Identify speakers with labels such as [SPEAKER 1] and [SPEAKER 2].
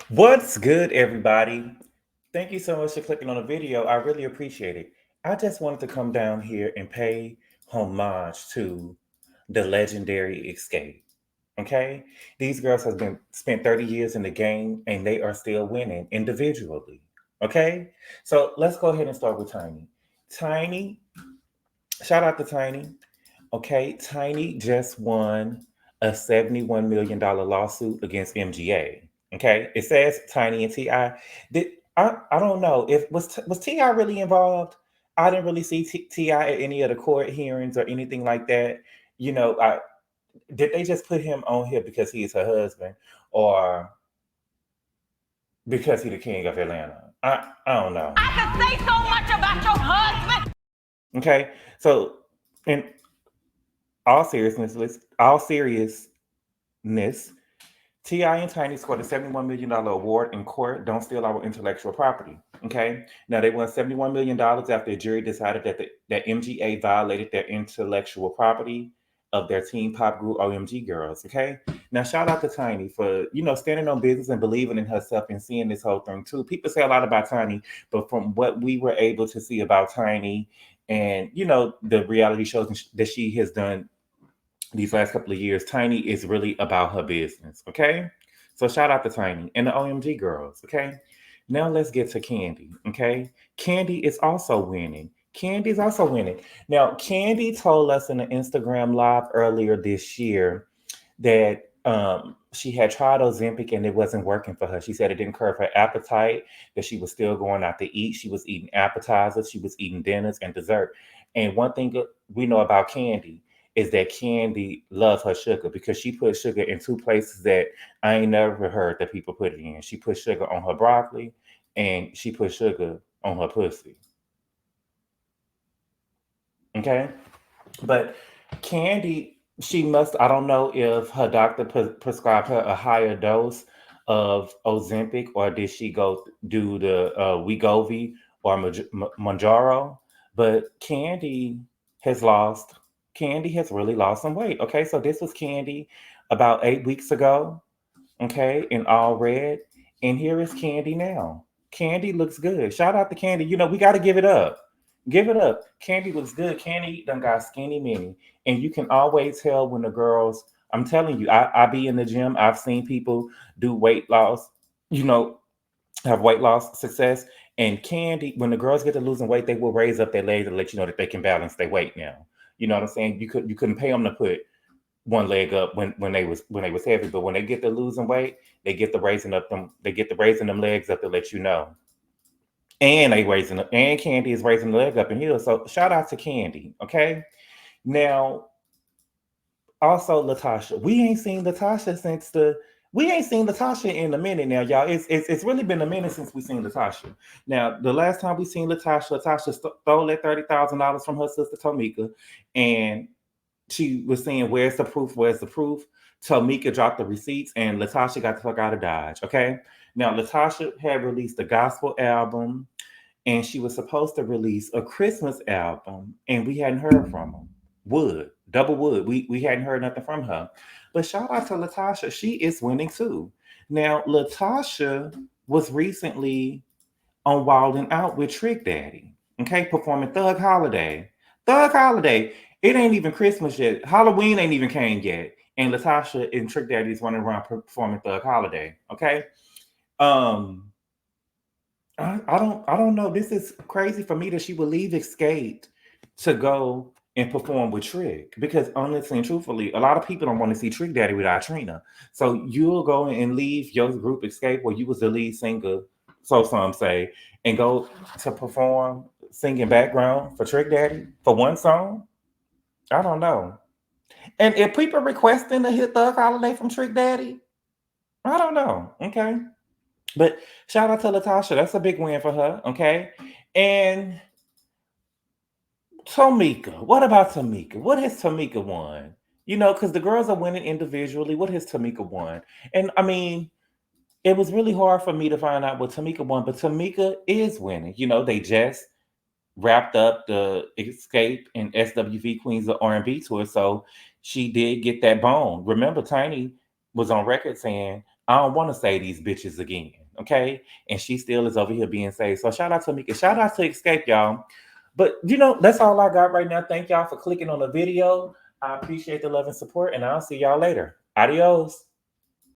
[SPEAKER 1] What's good, everybody? Thank you so much for clicking on the video. I really appreciate it. I just wanted to come down here and pay homage to the legendary Xscape. Okay? These girls have been spent 30 years in the game and they are still winning individually. Okay? So let's go ahead and start with Tiny. Tiny, shout out to Tiny. Okay, Tiny just won a $71 million lawsuit against MGA. Okay, it says Tiny and Ti. Did I don't know if was Ti really involved? I didn't really see Ti at any of the court hearings or anything like that. I did they just put him on here because he is her husband or because he the king of Atlanta? I don't know.
[SPEAKER 2] I can say so much about your husband.
[SPEAKER 1] Okay, so in all seriousness, T.I. and Tiny scored a $71 million award in court. Don't steal our intellectual property. Okay. Now they won $71 million after a jury decided that MGA violated their intellectual property of their teen pop group OMG Girls. Okay. Now shout out to Tiny for standing on business and believing in herself and seeing this whole thing too. People say a lot about Tiny, but from what we were able to see about Tiny and the reality shows that she has done these last couple of years, Tiny is really about her business. Okay. So shout out to Tiny and the OMG girls. Okay. Now let's get to Kandi. Okay. Kandi is also winning. Kandi is also winning. Now, Kandi told us in an Instagram live earlier this year that she had tried Ozempic and it wasn't working for her. She said it didn't curb her appetite, that she was still going out to eat. She was eating appetizers, she was eating dinners and dessert. And one thing that we know about Kandi is that Kandi loves her sugar because she put sugar in two places that I ain't never heard that people put it in. She put sugar on her broccoli and she put sugar on her pussy. Okay? But Candy, she must, I don't know if her doctor prescribed her a higher dose of Ozempic or did she go do the Wegovy or Manjaro. But has lost, Candy has really lost some weight. Okay, so this was Candy about 8 weeks ago. Okay, in all red. And here is Candy now. Candy looks good. Shout out to Candy. We got to give it up. Give it up. Candy looks good. Candy done got skinny mini. And you can always tell when the girls, I'm telling you, I be in the gym. I've seen people do weight loss, you know, have weight loss success. And Candy, when the girls get to losing weight, they will raise up their legs and let you know that they can balance their weight now. You know what I'm saying? You couldn't pay them to put one leg up when they was heavy, but when they get to losing weight, they get the raising them legs up to let you know. And Candy is raising the leg up in here. So shout out to Candy. Okay. Now also LaTocha. We ain't seen LaTocha in a minute now, y'all. It's really been a minute since we seen LaTocha. Now, the last time we seen LaTocha stole that $30,000 from her sister Tamika, and she was saying, "Where's the proof? Where's the proof?" Tamika dropped the receipts, and LaTocha got the fuck out of Dodge. Okay. Now, LaTocha had released a gospel album, and she was supposed to release a Christmas album, and we hadn't heard from her. Wood, double wood. We hadn't heard nothing from her. But shout out to LaTocha. She is winning too. Now, LaTocha was recently on Wildin' Out with Trick Daddy. Okay, performing Thug Holiday. Thug Holiday. It ain't even Christmas yet. Halloween ain't even came yet. And LaTocha and Trick Daddy is running around performing Thug Holiday. Okay. Um, I don't know. This is crazy for me that she would leave Escape to go and perform with Trick because honestly and truthfully, a lot of people don't want to see Trick Daddy without Trina. So you'll go and leave your group Escape where you was the lead singer, so some say, and go to perform singing background for Trick Daddy for one song. I don't know. And if people requesting a hit Thug Holiday from Trick Daddy, I don't know. Okay. But shout out to LaTocha. That's a big win for her. Okay. And Tamika. What about Tamika? What has Tamika won? Because the girls are winning individually. What has Tamika won? And I mean, it was really hard for me to find out what Tamika won, but Tamika is winning. They just wrapped up the Escape and SWV Queens of R&B tour, so she did get that bone. Remember, Tiny was on record saying I don't want to say these bitches again. Okay. And she still is over here being saved. So shout out to Tamika. Shout out to Xscape, y'all. But that's all I got right now. Thank y'all for clicking on the video. I appreciate the love and support, and I'll see y'all later. Adios.